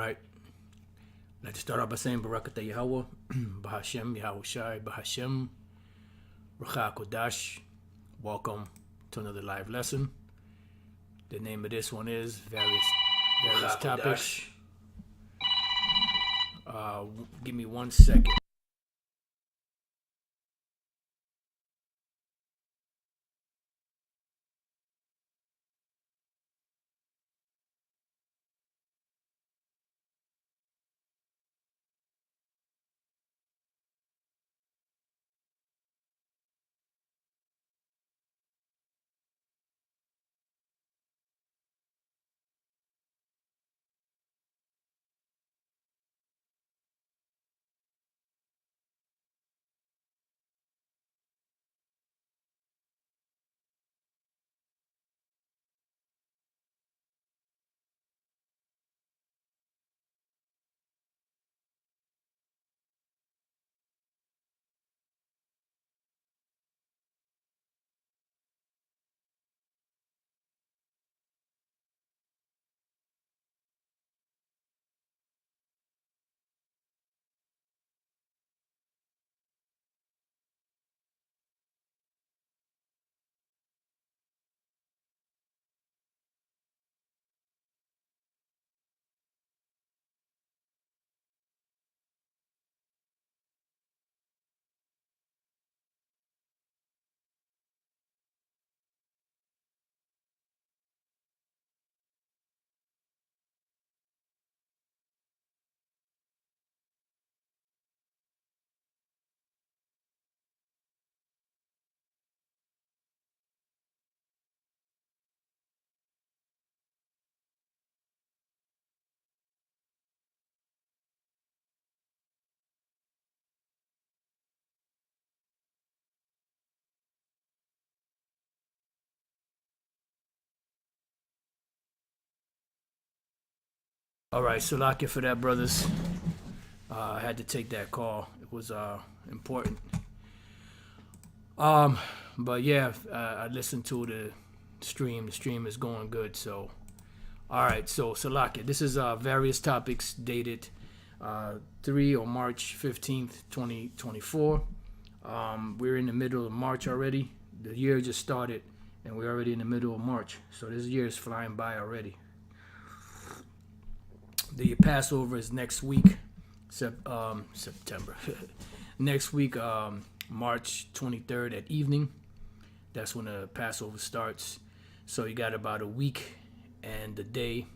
right. Let's start off by saying Barakatah Yahweh, Bahashem, Yahweh Shai, Bahashem, Racha Kodash. Welcome to another live lesson. The name of this one is various topics. Give me 1 second. All right, Salakia for that, brothers. I had to take that call. It was important. But yeah, I listened to the stream. The stream is going good. So, all right. So Salakia, this is various topics dated 3 or March 15th, 2024. We're in the middle of March already. The year just started, and we're already in the middle of March. So this year is flying by already. The Passover is next week, September. Next week, March 23rd at evening. That's when the Passover starts. So you got about a week and a day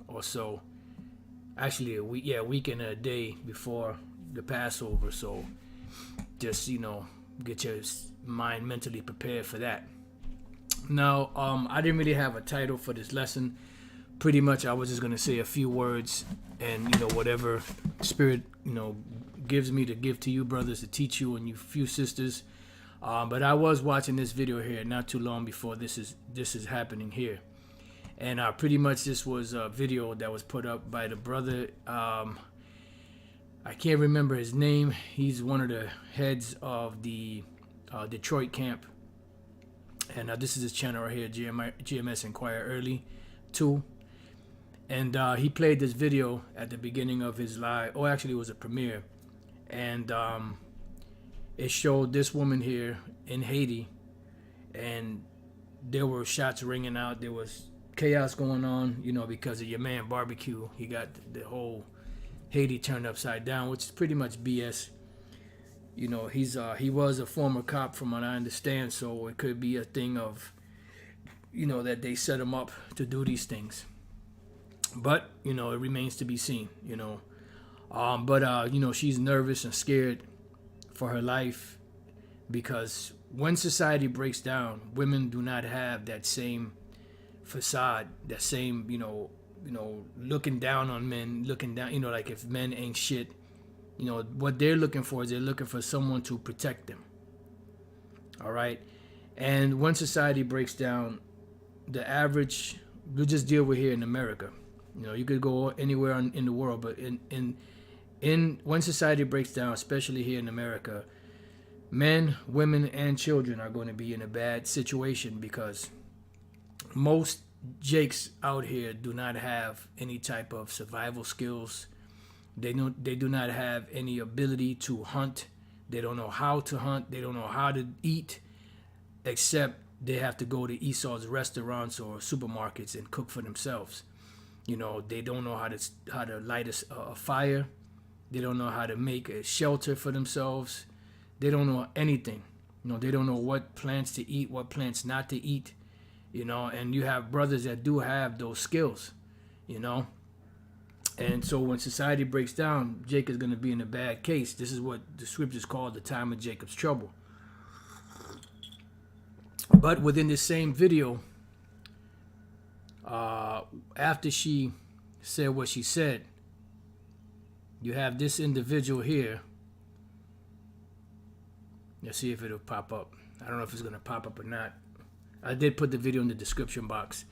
or so. Actually, a week and a day before the Passover. So just, get your mind mentally prepared for that. Now, I didn't really have a title for this lesson. Pretty much I was just going to say a few words and, whatever Spirit, gives me to give to you brothers, to teach you and you few sisters. But I was watching this video here not too long before this is happening here. And pretty much this was a video that was put up by the brother. I can't remember his name. He's one of the heads of the Detroit camp. And this is his channel right here, GMS Inquire Early 2. And he played this video at the beginning of his live. Oh, actually, it was a premiere. And it showed this woman here in Haiti. And there were shots ringing out. There was chaos going on, because of your man Barbecue. He got the whole Haiti turned upside down, which is pretty much BS. He was a former cop from what I understand. So it could be a thing of, that they set him up to do these things. But, it remains to be seen, But she's nervous and scared for her life because when society breaks down, women do not have that same facade, that same, looking down on men, looking down, like if men ain't shit, what they're looking for is they're looking for someone to protect them. All right. And when society breaks down, the average, we'll just deal with here in America. You could go anywhere in the world, but in when society breaks down, especially here in America, men, women, and children are going to be in a bad situation because most Jakes out here do not have any type of survival skills. They do not have any ability to hunt. They don't know how to hunt. They don't know how to eat, except they have to go to Esau's restaurants or supermarkets and cook for themselves. They don't know how to light a fire. They don't know how to make a shelter for themselves. They don't know anything. They don't know what plants to eat, what plants not to eat. And you have brothers that do have those skills. And so when society breaks down, Jacob's going to be in a bad case. This is what the scriptures call the time of Jacob's trouble. But within this same video, after she said what she said, you have this individual here. Let's see if it'll pop up. I don't know if it's going to pop up or not. I did put the video in the description box.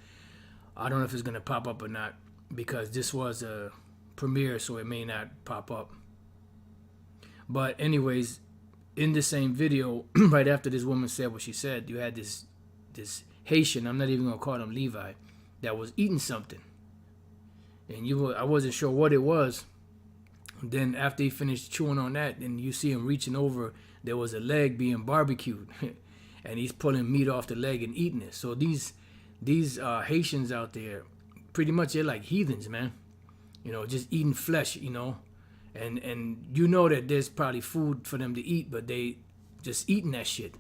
I don't know if it's going to pop up or not, because this was a premiere, so it may not pop up. But anyways, in the same video, right after this woman said what she said, you had this Haitian, I'm not even going to call him Levi, that was eating something. And I wasn't sure what it was. Then after he finished chewing on that, and you see him reaching over, there was a leg being barbecued. And he's pulling meat off the leg and eating it. So these Haitians out there, pretty much they're like heathens, man. Just eating flesh, and that there's probably food for them to eat, but they just eating that shit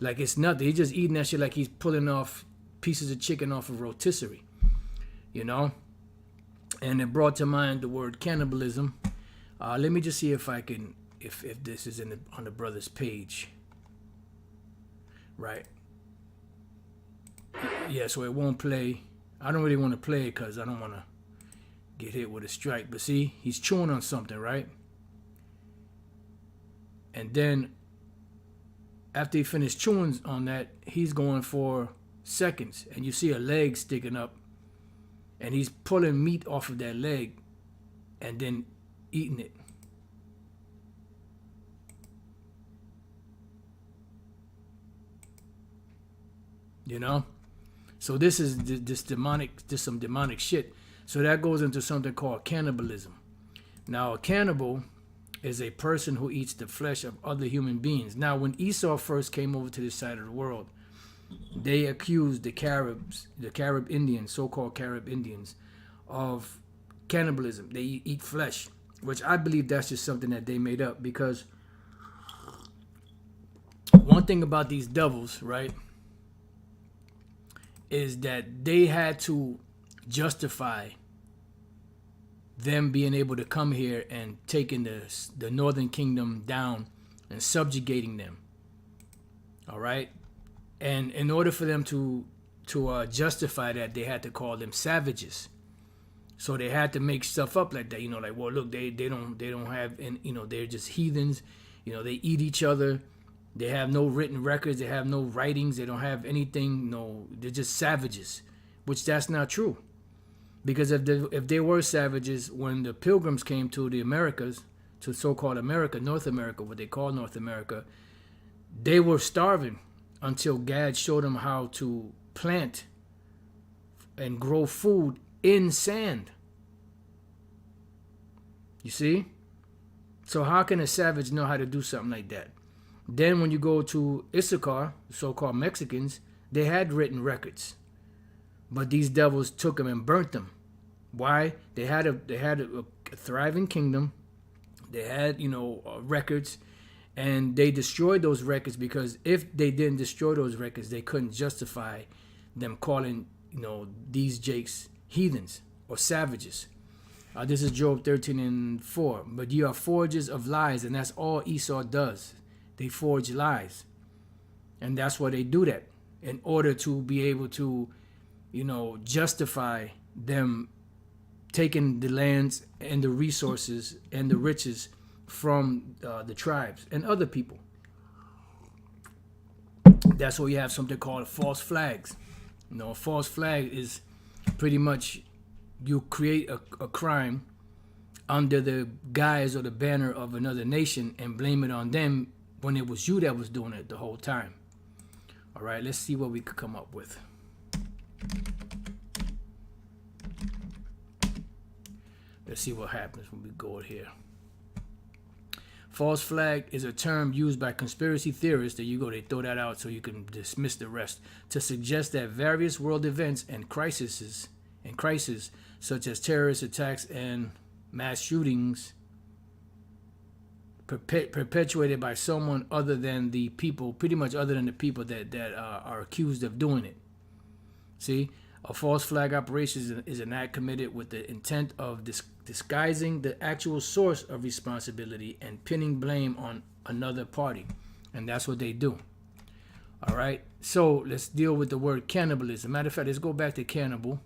like it's nothing. He's just eating that shit like he's pulling off pieces of chicken off of rotisserie, And it brought to mind the word cannibalism. Let me just see if I can, if this is on the brother's page. Right. Yeah, so it won't play. I don't really want to play it because I don't want to get hit with a strike. But see, he's chewing on something, right? And then after he finished chewing on that, he's going for seconds. And you see a leg sticking up. And he's pulling meat off of that leg and then eating it. So this is some demonic shit. So that goes into something called cannibalism. Now, a cannibal is a person who eats the flesh of other human beings. Now, when Esau first came over to this side of the world, they accused the Carib Indians, so-called Carib Indians, of cannibalism. They eat flesh, which I believe that's just something that they made up, because one thing about these devils, right, is that they had to justify them being able to come here and taking the northern kingdom down and subjugating them. All right? And in order for them to justify that, they had to call them savages. So they had to make stuff up like that, like, well, look, they don't have, and they're just heathens, they eat each other. They have no written records. They have no writings. They don't have anything. No, they're just savages, which that's not true. Because if they were savages, when the pilgrims came to the Americas, to so-called America, North America, what they call North America, they were starving until God showed them how to plant and grow food in sand. You see? So how can a savage know how to do something like that? Then when you go to Issachar, so-called Mexicans, they had written records. But these devils took them and burnt them. Why? They had a thriving kingdom. They had, records. And they destroyed those records, because if they didn't destroy those records, they couldn't justify them calling, these jakes heathens or savages. This is Job 13:4. But ye are forgers of lies, and that's all Esau does. They forge lies. And that's why they do that, in order to be able to, justify them taking the lands and the resources and the riches from the tribes and other people. That's why you have something called false flags. A false flag is pretty much you create a crime under the guise or the banner of another nation and blame it on them, when it was you that was doing it the whole time. All right, let's see what we could come up with. Let's see what happens when we go here. False flag is a term used by conspiracy theorists. There you go. They throw that out so you can dismiss the rest to suggest that various world events and crises, such as terrorist attacks and mass shootings, perpetuated by someone other than the people, pretty much other than the people that are accused of doing it. See, a false flag operation is an act committed with the intent of disguising the actual source of responsibility and pinning blame on another party. And that's what they do. All right. So let's deal with the word cannibalism. Matter of fact, let's go back to cannibal,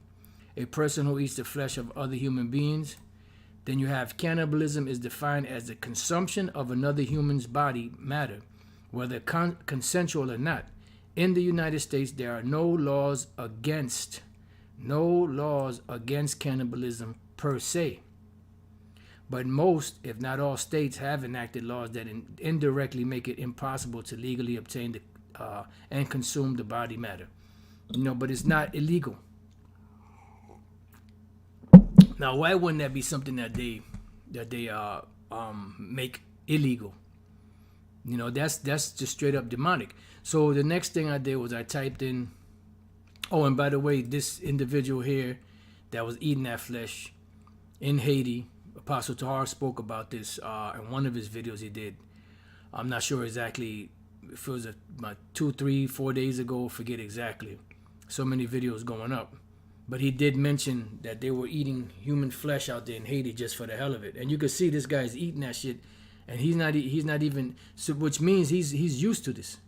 a person who eats the flesh of other human beings. Then you have cannibalism is defined as the consumption of another human's body matter, whether consensual or not. In the United States, there are no laws against cannibalism per se. But most, if not all states, have enacted laws that indirectly make it impossible to legally obtain and consume the body matter. But it's not illegal. Now, why wouldn't that be something that they make illegal? That's just straight up demonic. So the next thing I did was I typed in, oh, and by the way, this individual here that was eating that flesh in Haiti, Apostle Tahar spoke about this in one of his videos he did. I'm not sure exactly if it was about 2, 3, 4 days ago, forget exactly. So many videos going up. But he did mention that they were eating human flesh out there in Haiti just for the hell of it. And you can see this guy's eating that shit, and he's not even, so which means he's used to this.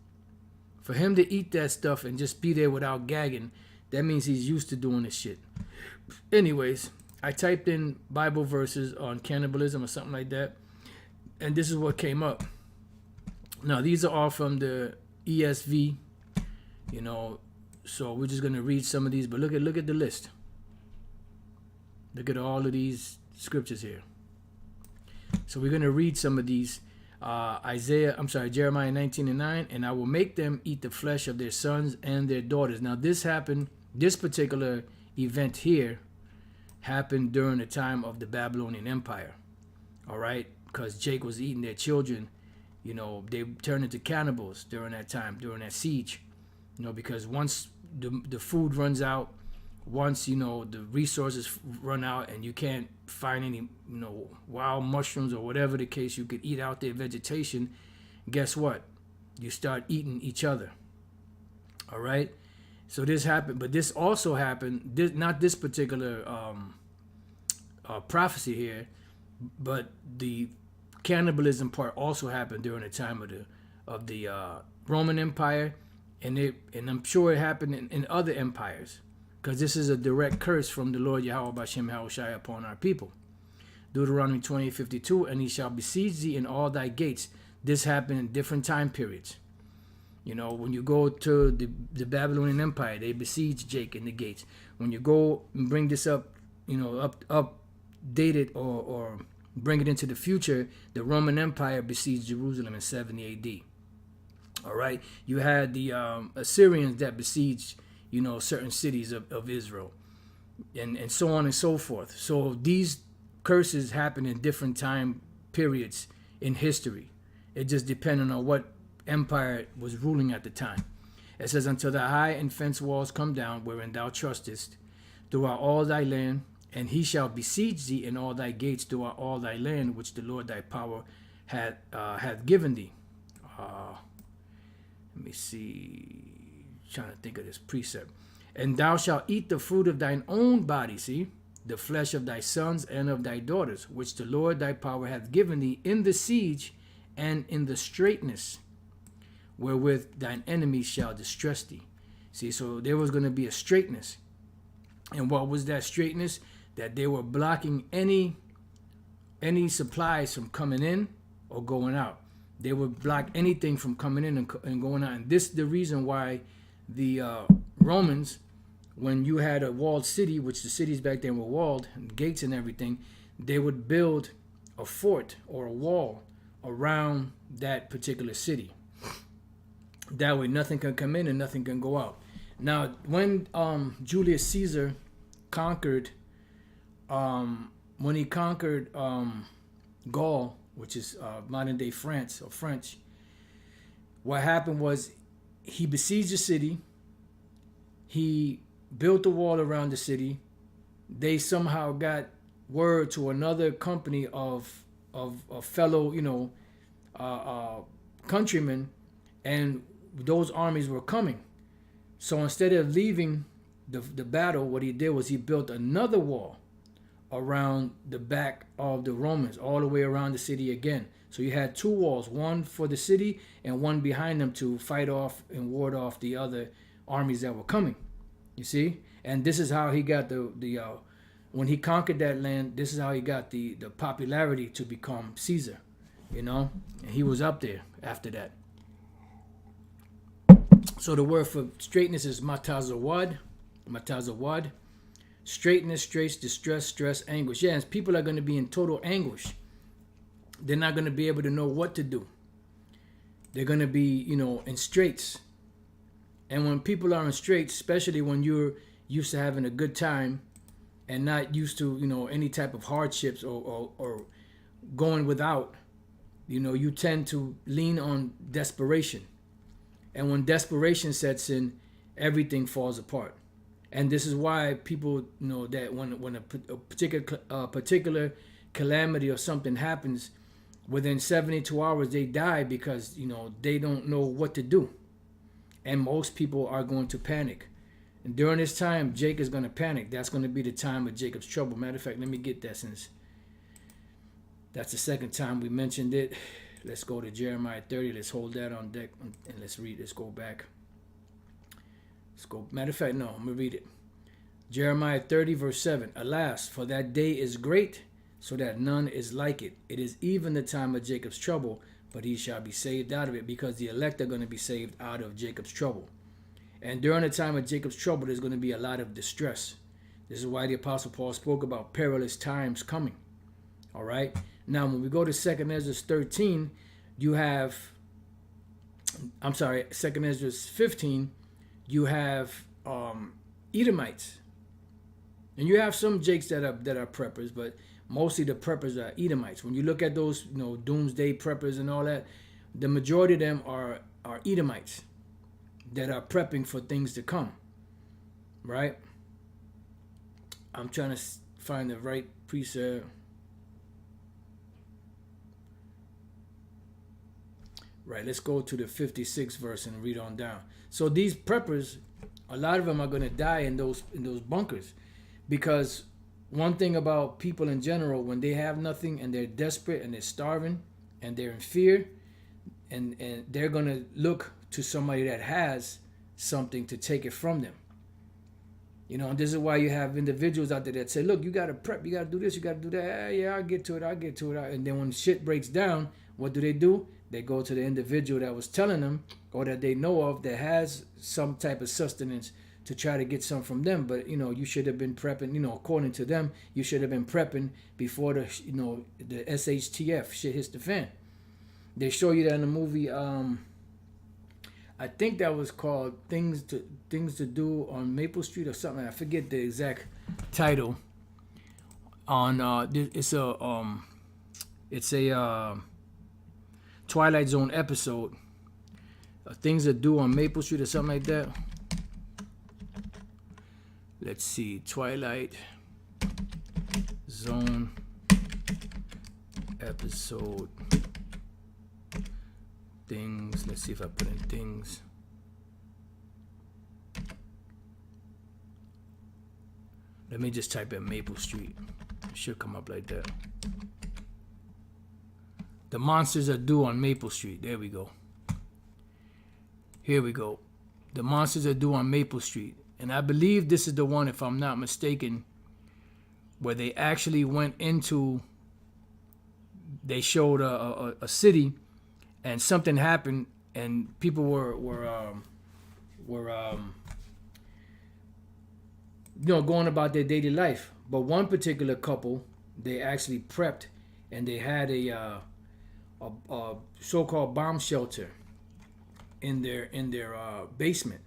For him to eat that stuff and just be there without gagging, that means he's used to doing this shit. Anyways, I typed in Bible verses on cannibalism or something like that, and this is what came up. Now, these are all from the ESV, so we're just going to read some of these, but look at the list. Look at all of these scriptures here. So we're going to read some of these. Jeremiah 19:9, and I will make them eat the flesh of their sons and their daughters. Now this particular event here happened during the time of the Babylonian Empire. All right, because Jake was eating their children. They turned into cannibals during that time, during that siege. Because once the food runs out, once the resources run out and you can't find any wild mushrooms or whatever the case you could eat out there, vegetation, guess what, you start eating each other. All right, so this happened, but this also happened, not this particular prophecy here, but the cannibalism part also happened during the time of the Roman Empire, and I'm sure it happened in other empires. Because this is a direct curse from the Lord Yahweh Bashem Yahushai upon our people. Deuteronomy 20:52, and he shall besiege thee in all thy gates. This happened in different time periods. When you go to the Babylonian Empire, they besiege Jake in the gates. When you go and bring this up, update it or bring it into the future, the Roman Empire besieged Jerusalem in 70 AD. All right, you had the Assyrians that besieged certain cities of Israel, and so on and so forth. So these curses happen in different time periods in history. It just depended on what empire was ruling at the time. It says, until the high and fenced walls come down, wherein thou trustest, throughout all thy land, and he shall besiege thee in all thy gates throughout all thy land, which the Lord thy power hath given thee. Let me see. Trying to think of this precept. And thou shalt eat the fruit of thine own body, see, the flesh of thy sons and of thy daughters, which the Lord thy power hath given thee in the siege and in the straitness, wherewith thine enemies shall distress thee. See, so there was going to be a straitness. And what was that straitness? That they were blocking any supplies from coming in or going out. They would block anything from coming in and going out. And this is the reason why the Romans, when you had a walled city, which the cities back then were walled, and gates and everything, they would build a fort or a wall around that particular city. That way nothing can come in and nothing can go out. Now, when Julius Caesar conquered when he conquered Gaul, which is modern day France or French, what happened was he besieged the city. He built a wall around the city. They somehow got word to another company of fellow, countrymen, and those armies were coming. So instead of leaving the battle, what he did was he built another wall around the back of the Romans, all the way around the city again. So you had two walls, one for the city and one behind them to fight off and ward off the other armies that were coming. You see? And this is how he got the when he conquered that land, this is how he got the popularity to become Caesar. And he was up there after that. So the word for straightness is matazawad. Matazawad. Straightness, straits, distress, stress, anguish. Yeah, and people are going to be in total anguish. They're not going to be able to know what to do. They're going to be, in straits. And when people are in straits, especially when you're used to having a good time and not used to, any type of hardships or going without, you tend to lean on desperation. And when desperation sets in, everything falls apart. And this is why people know that when a particular calamity or something happens, within 72 hours they die because they don't know what to do, and most people are going to panic. And during this time, Jake is going to panic. That's going to be the time of Jacob's trouble. Matter of fact, let me get that, since that's the second time we mentioned it. Let's go to Jeremiah 30. Let's hold that on deck and let's read. Let's go back. Let's go. Matter of fact, no, I'm going to read it. Jeremiah 30, verse 7. Alas, for that day is great, so that none is like it. It is even the time of Jacob's trouble, but he shall be saved out of it, because the elect are going to be saved out of Jacob's trouble. And during the time of Jacob's trouble, there's going to be a lot of distress. This is why the Apostle Paul spoke about perilous times coming. All right? Now, when we go to 2 Ezra 13, you have, 2 Ezra 15, you have Edomites. And you have some Jakes that are preppers, but mostly the preppers are Edomites. When you look at those, doomsday preppers and all that, the majority of them are Edomites that are prepping for things to come. Right? I'm trying to find the right precept. Right, let's go to the 56th verse and read on down. So these preppers, a lot of them are going to die in those bunkers, because one thing about people in general, when they have nothing and they're desperate and they're starving and they're in fear, and they're going to look to somebody that has something to take it from them. And this is why you have individuals out there that say, look, you got to prep, you got to do this, you got to do that. Yeah, I'll get to it. And then when shit breaks down, what do? They go to the individual that was telling them, or that they know of, that has some type of sustenance, to try to get some from them. But you should have been prepping. According to them, you should have been prepping before the SHTF shit hits the fan. They show you that in the movie. I think that was called Things to Do on Maple Street or something. I forget the exact title. It's a Twilight Zone episode. Things to Do on Maple Street or something like that. Let's see, Twilight Zone episode things. Let's see if I put in things. Let me just type in Maple Street. It should come up like that. The Monsters Are Due on Maple Street. There we go. Here we go. The Monsters Are Due on Maple Street. And I believe this is the one, if I'm not mistaken, where they actually went into, they showed a city, and something happened, and people were going about their daily life. But one particular couple, they actually prepped, and they had a so-called bomb shelter in their basement.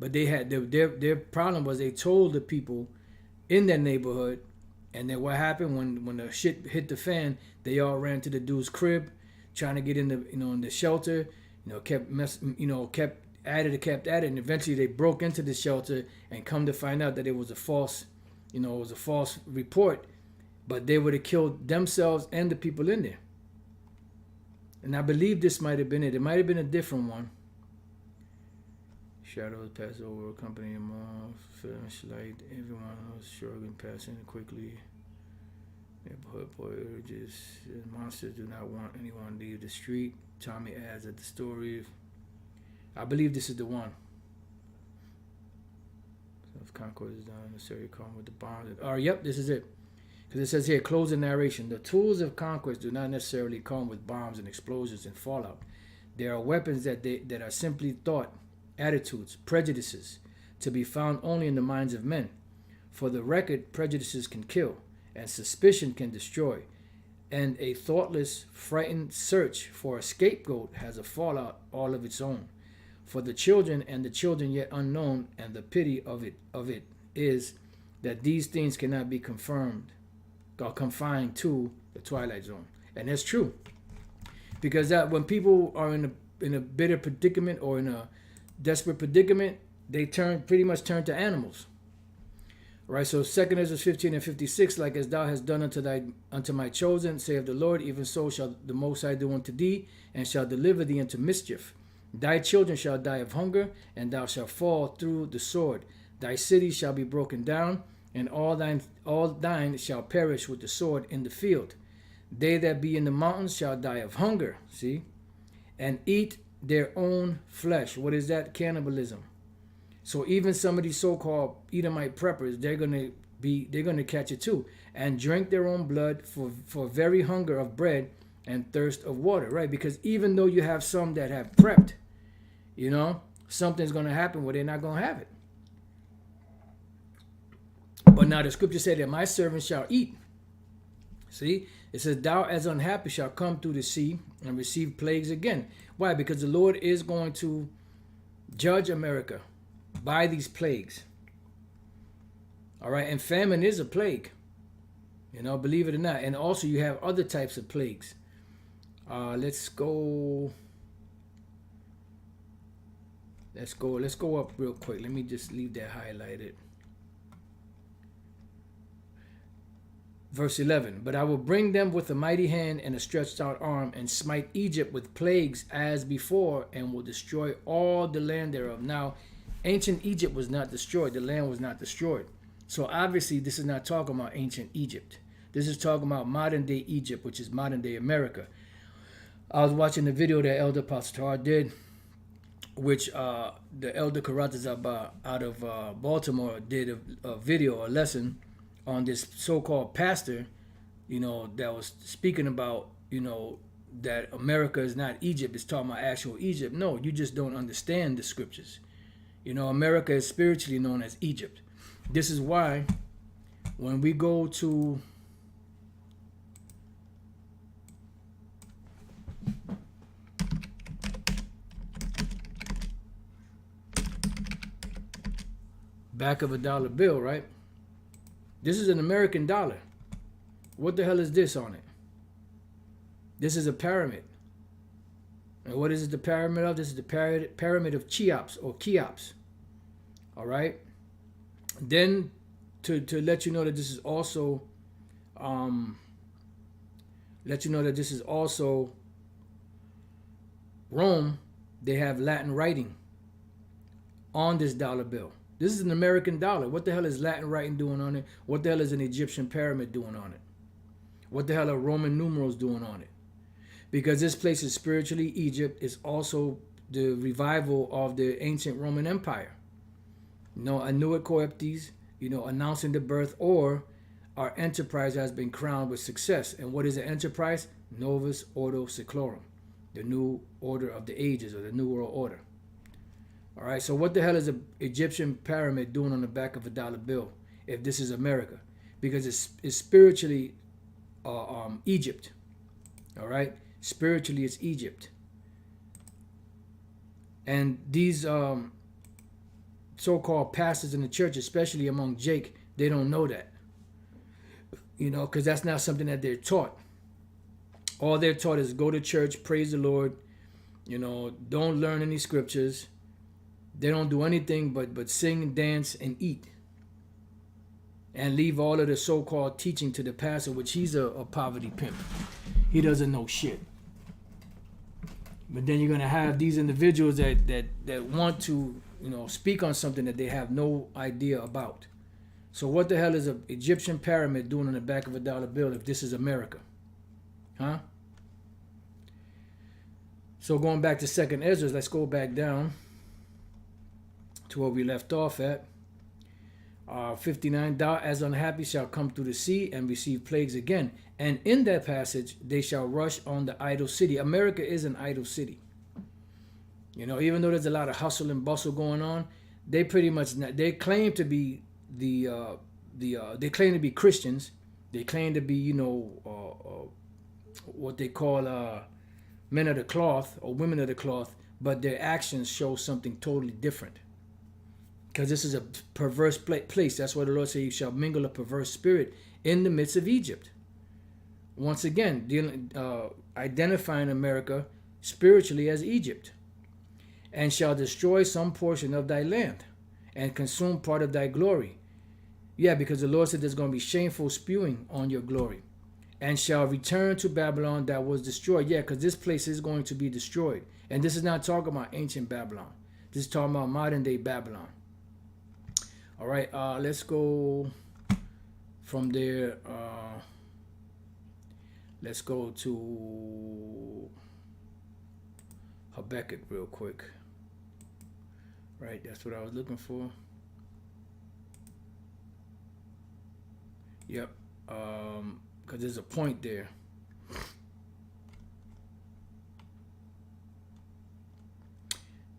But they had their problem was they told the people in that neighborhood And then what happened when the shit hit the fan? They all ran to the dude's crib, trying to get in the in the shelter. Kept at it, and eventually they broke into the shelter and come to find out that it was a false, report. But they would have killed themselves and the people in there. And I believe this might have been it. It might have been a different one. Shadows pass over, accompanying them all. Flashlight, everyone was struggling, passing quickly. Neighborhood boy urges. Monsters do not want anyone to leave the street. Tommy adds at the story. I believe this is the one. So if conquest is done, necessary come with the bombs. Yep, this is it. Because it says here, closing narration. The tools of conquest do not necessarily come with bombs and explosions and fallout. There are weapons that are simply thought, attitudes, prejudices, to be found only in the minds of men. For the record, prejudices can kill, and suspicion can destroy. And a thoughtless, frightened search for a scapegoat has a fallout all of its own. For the children and the children yet unknown, and the pity of it is that these things cannot be confirmed or confined to the twilight zone. And that's true. Because that when people are in a bitter predicament or in a desperate predicament, they pretty much turn to animals. Right, so 2 Ezra 15 and 56, like as thou hast done unto my chosen, saith the Lord, even so shall the Most High do unto thee, and shall deliver thee into mischief. Thy children shall die of hunger, and thou shalt fall through the sword. Thy cities shall be broken down, and all thine shall perish with the sword in the field. They that be in the mountains shall die of hunger, see, and eat their own flesh. What is that? Cannibalism. So even some of these so-called Edomite preppers, they're gonna catch it too, and drink their own blood for very hunger of bread and thirst of water, right? Because even though you have some that have prepped, something's gonna happen where they're not gonna have it. But now the scripture said that my servants shall eat. See, it says, thou as unhappy shall come through the sea and receive plagues again. Why? Because the Lord is going to judge America by these plagues. All right, and famine is a plague, believe it or not. And also you have other types of plagues. Let's go up real quick. Let me just leave that highlighted. Verse 11, but I will bring them with a mighty hand and a stretched out arm, and smite Egypt with plagues as before, and will destroy all the land thereof. Now, ancient Egypt was not destroyed. The land was not destroyed. So obviously, this is not talking about ancient Egypt. This is talking about modern day Egypt, which is modern day America. I was watching the video that Elder Pastor did, which the Elder Karatazaba out of Baltimore did a video, a lesson on this so-called pastor, that was speaking about, that America is not Egypt. It's talking about actual Egypt. No, you just don't understand the scriptures. America is spiritually known as Egypt. This is why when we go to back of a dollar bill, right? This is an American dollar. What the hell is this on it? This is a pyramid. And what is it the pyramid of? This is the pyramid of Cheops or Cheops. All right. Then to let you know that this is also Rome, they have Latin writing on this dollar bill. This is an American dollar. What the hell is Latin writing doing on it? What the hell is an Egyptian pyramid doing on it? What the hell are Roman numerals doing on it? Because this place is spiritually Egypt. It's also the revival of the ancient Roman Empire. Annuit Coeptes, announcing the birth, or our enterprise has been crowned with success. And what is the enterprise? Novus Ordo Seclorum, the new order of the ages, or the new world order. All right, so what the hell is an Egyptian pyramid doing on the back of a dollar bill if this is America? Because it's spiritually Egypt. All right, spiritually it's Egypt. And these so-called pastors in the church, especially among Jake, they don't know that. because that's not something that they're taught. All they're taught is go to church, praise the Lord, don't learn any scriptures. They don't do anything but sing, dance, and eat. And leave all of the so-called teaching to the pastor, which he's a poverty pimp. He doesn't know shit. But then you're going to have these individuals that want to, speak on something that they have no idea about. So what the hell is an Egyptian pyramid doing on the back of a dollar bill if this is America? Huh? So going back to 2nd Ezra, let's go back down to where we left off at. 59, thou as unhappy shall come through the sea and receive plagues again. And in that passage, they shall rush on the idol city. America is an idol city. Even though there's a lot of hustle and bustle going on, they pretty much, they claim to be they claim to be Christians. They claim to be, what they call men of the cloth or women of the cloth, but their actions show something totally different. Because this is a perverse place. That's why the Lord said, you shall mingle a perverse spirit in the midst of Egypt. Once again, identifying America spiritually as Egypt. And shall destroy some portion of thy land and consume part of thy glory. Yeah, because the Lord said there's going to be shameful spewing on your glory. And shall return to Babylon that was destroyed. Yeah, because this place is going to be destroyed. And this is not talking about ancient Babylon. This is talking about modern day Babylon. All right, let's go from there. Let's go to Habakkuk real quick. Right, that's what I was looking for. Yep, because there's a point there.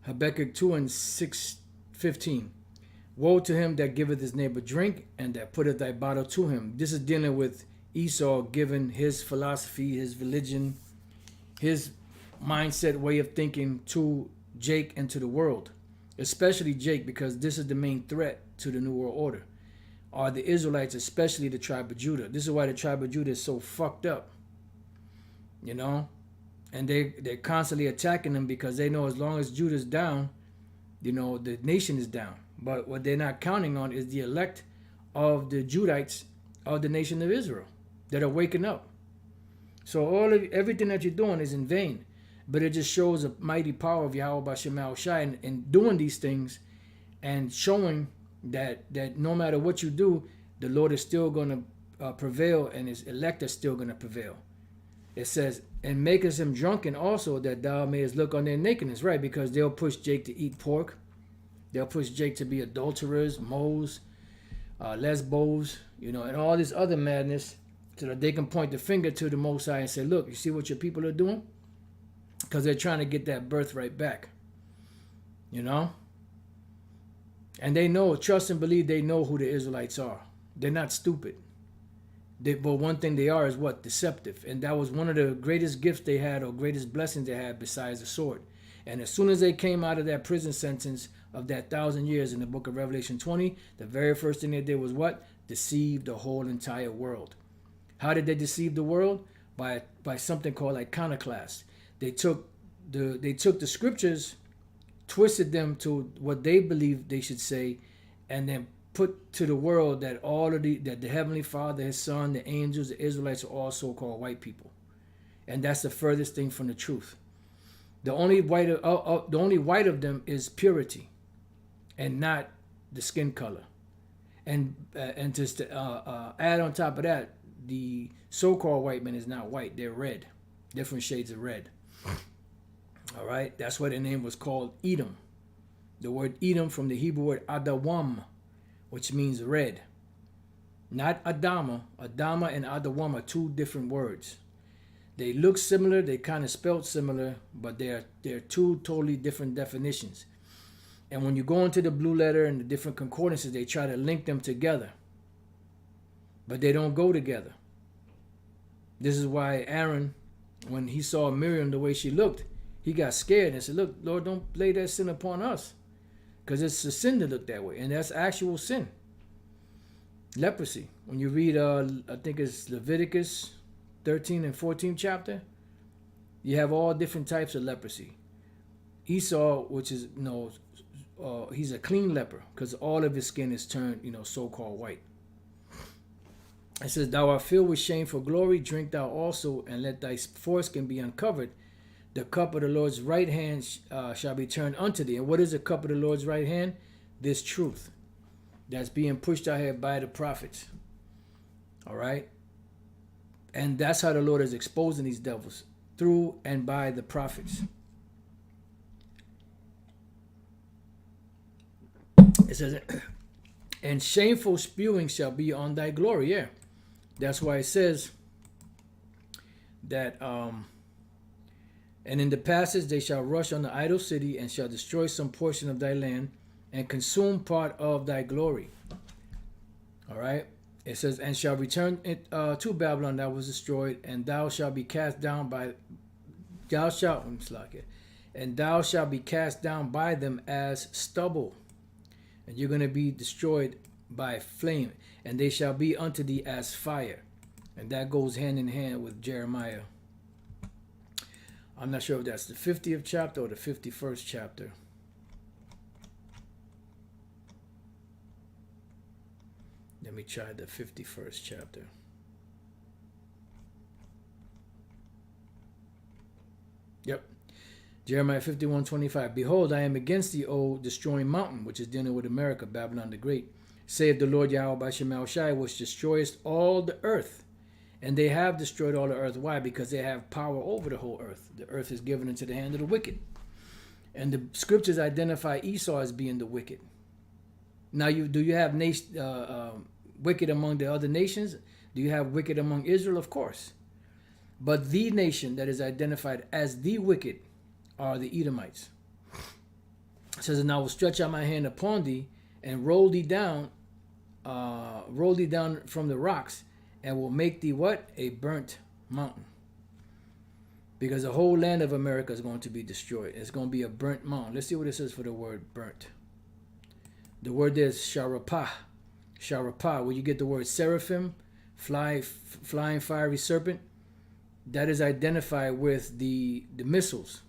Habakkuk 2 and 6:15. Woe to him that giveth his neighbor drink, and that putteth thy bottle to him. This is dealing with Esau giving his philosophy, his religion, his mindset, way of thinking to Jake and to the world. Especially Jake, because this is the main threat to the New World Order. Are the Israelites, especially the tribe of Judah. This is why the tribe of Judah is so fucked up. And they're constantly attacking them because they know as long as Judah's down, the nation is down. But what they're not counting on is the elect of the Judites of the nation of Israel that are waking up. So everything that you're doing is in vain. But it just shows the mighty power of Yahweh B'Shem Yahushai in doing these things and showing that no matter what you do, the Lord is still going to prevail and his elect are still going to prevail. It says, and makest him drunken also, that thou mayest look on their nakedness, right? Because they'll push Jake to eat pork. They'll push Jake to be adulterers, moles, lesbos, and all this other madness so that they can point the finger to the Most High and say, look, you see what your people are doing? Because they're trying to get that birthright back, And they know, trust and believe they know who the Israelites are. They're not stupid. But one thing they are is what? Deceptive. And that was one of the greatest gifts they had or greatest blessings they had besides the sword. And as soon as they came out of that prison sentence of that 1,000 years in the book of Revelation 20, the very first thing they did was what? Deceive the whole entire world. How did they deceive the world? By something called iconoclast. They took the scriptures, twisted them to what they believed they should say, and then put to the world that that the Heavenly Father, His Son, the angels, the Israelites are all so-called white people, and that's the furthest thing from the truth. The only white of them is purity, and not the skin color. And just to add on top of that, the so-called white man is not white; they're red, different shades of red. All right, that's why their name was called Edom. The word Edom from the Hebrew word Adawam, which means red. Not Adama. Adama and Adawam are two different words. They look similar, they kind of spelled similar, but they're two totally different definitions. And when you go into the blue letter and the different concordances, they try to link them together. But they don't go together. This is why Aaron, when he saw Miriam the way she looked, he got scared and said, look, Lord, don't lay that sin upon us. Because it's a sin to look that way. And that's actual sin. Leprosy. When you read, I think it's Leviticus 13 and 14 chapter, you have all different types of leprosy. Esau, which is, he's a clean leper because all of his skin is turned, so-called white. It says, "Thou art filled with shameful glory, drink thou also, and let thy foreskin be uncovered. The cup of the Lord's right hand shall be turned unto thee." And what is the cup of the Lord's right hand? This truth that's being pushed out here by the prophets. All right? And that's how the Lord is exposing these devils, through and by the prophets. It says, "And shameful spewing shall be on thy glory." Yeah. That's why it says that, "And in the passage they shall rush on the idol city, and shall destroy some portion of thy land, and consume part of thy glory." All right. It says, "And shall return it to Babylon that was destroyed, and thou shalt be cast down by and thou shalt be cast down by them as stubble." And you're going to be destroyed by flame, and they shall be unto thee as fire. And that goes hand in hand with Jeremiah. I'm not sure if that's the 50th chapter or the 51st chapter. Let me try the 51st chapter. Yep. Jeremiah 51:25. "Behold, I am against thee, O destroying mountain," which is dealing with America, Babylon the Great, "saith the Lord Yahweh by Shemel Shai, which destroyest all the earth." And they have destroyed all the earth. Why? Because they have power over the whole earth. The earth is given into the hand of the wicked. And the scriptures identify Esau as being the wicked. Now, do you have wicked among the other nations? Do you have wicked among Israel? Of course. But the nation that is identified as the wicked are the Edomites. It says, "And I will stretch out my hand upon thee, and roll thee down from the rocks, and will make thee" what? "A burnt mountain." Because the whole land of America is going to be destroyed. It's going to be a burnt mountain. Let's see what it says for the word burnt. The word there is sharapah. Sharapah, where you get the word seraphim, flying fiery serpent. That is identified with the missiles.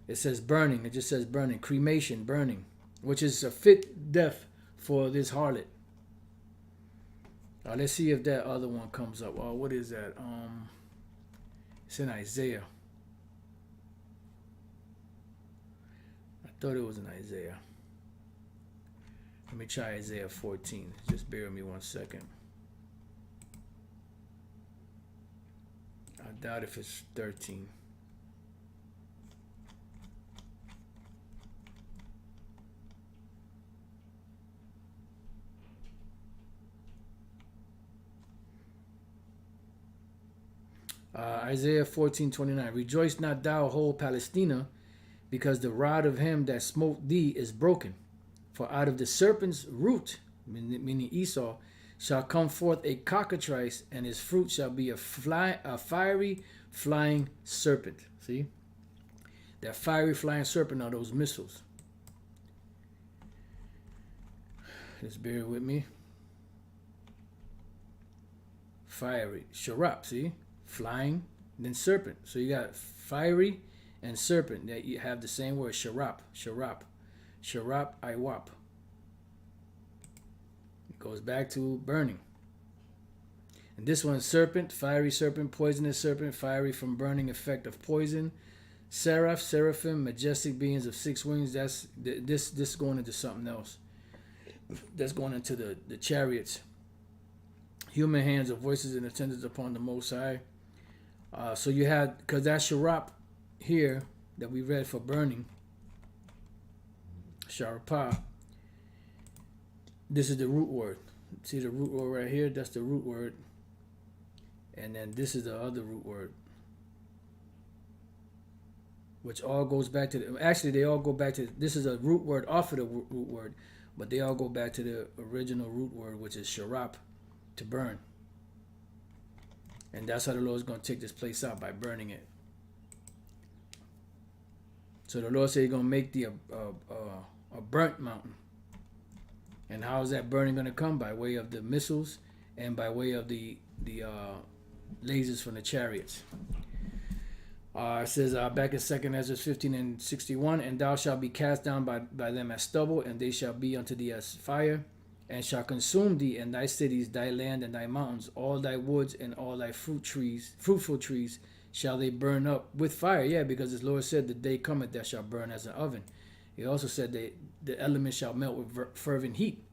It says burning. It just says burning. Cremation, burning, which is a fit death for this harlot. Let's see if that other one comes up. What is that? It's in Isaiah. I thought it was in Isaiah. Let me try Isaiah 14. Just bear with me 1 second. I doubt if it's 13. Isaiah 14:29. "Rejoice not thou, whole Palestina, because the rod of him that smote thee is broken. For out of the serpent's root," meaning Esau, "shall come forth a cockatrice, and his fruit shall be a fiery flying serpent." See? That fiery flying serpent are those missiles. Just bear with me. Fiery. Sharap, see? Flying, then serpent. So you got fiery and serpent. That you have the same word, sharap, sharap, sharap, iwap. It goes back to burning. And this one, serpent, fiery serpent, poisonous serpent, fiery from burning effect of poison. Seraph, seraphim, majestic beings of 6 wings. That's this going into something else. That's going into the chariots. Human hands of voices and attendants upon the Most High. So you had, because that sharap here that we read for burning, sharapah, this is the root word. See the root word right here? That's the root word. And then this is the other root word, which all goes back to actually they all go back to, this is a root word off of the root word, but they all go back to the original root word, which is sharap, to burn. And that's how the Lord is going to take this place out, by burning it. So the Lord said He's going to make thee a burnt mountain. And how is that burning going to come? By way of the missiles and by way of the lasers from the chariots. It says back in 2 Ezra 15 and 61, and thou shalt be cast down by them as stubble, and they shall be unto thee as fire, and shall consume thee and thy cities, thy land and thy mountains, all thy woods and all thy fruitful trees shall they burn up with fire. Yeah, because the Lord said, the day cometh that shall burn as an oven. He also said that the elements shall melt with fervent heat.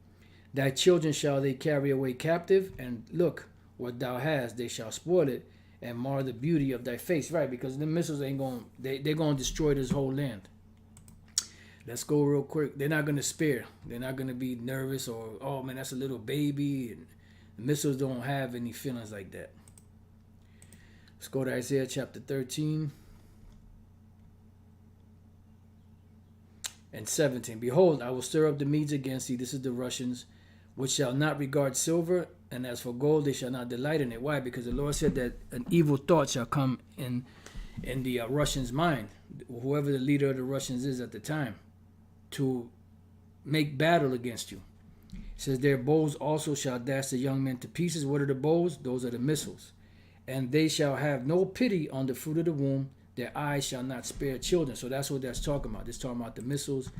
Thy children shall they carry away captive, and look, what thou hast, they shall spoil it, and mar the beauty of thy face. Right, because the missiles ain't going, they're going to destroy this whole land. Let's go real quick. They're not going to spare. They're not going to be nervous or, oh man, that's a little baby. And the missiles don't have any feelings like that. Let's go to Isaiah chapter 13 and 17. Behold, I will stir up the Medes against thee. This is the Russians, which shall not regard silver, and as for gold, they shall not delight in it. Why? Because the Lord said that an evil thought shall come in the Russians' mind, whoever the leader of the Russians is at the time, to make battle against you. It says, their bows also shall dash the young men to pieces. What are the bows? Those are the missiles. And they shall have no pity on the fruit of the womb. Their eyes shall not spare children. So that's what that's talking about. It's talking about the missiles.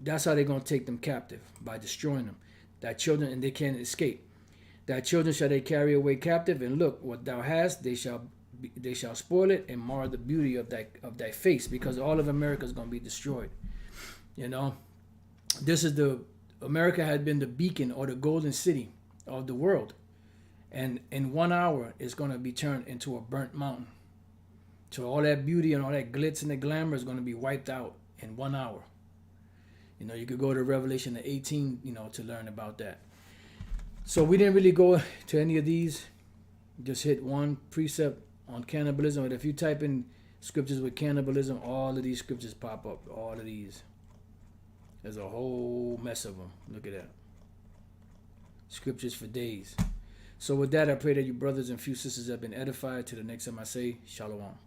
That's how they're going to take them captive, by destroying them. Thy children, and they can't escape. Thy children shall they carry away captive, and look, what thou hast, they shall spoil it and mar the beauty of thy face, because all of America is going to be destroyed. America had been the beacon or the golden city of the world. And in 1 hour, it's going to be turned into a burnt mountain. So all that beauty and all that glitz and the glamour is going to be wiped out in 1 hour. You could go to Revelation 18, to learn about that. So we didn't really go to any of these. Just hit one precept on cannibalism. But if you type in scriptures with cannibalism, all of these scriptures pop up. All of these. There's a whole mess of them. Look at that. Scriptures for days. So with that, I pray that you brothers and few sisters have been edified. To the next time I say, Shalom.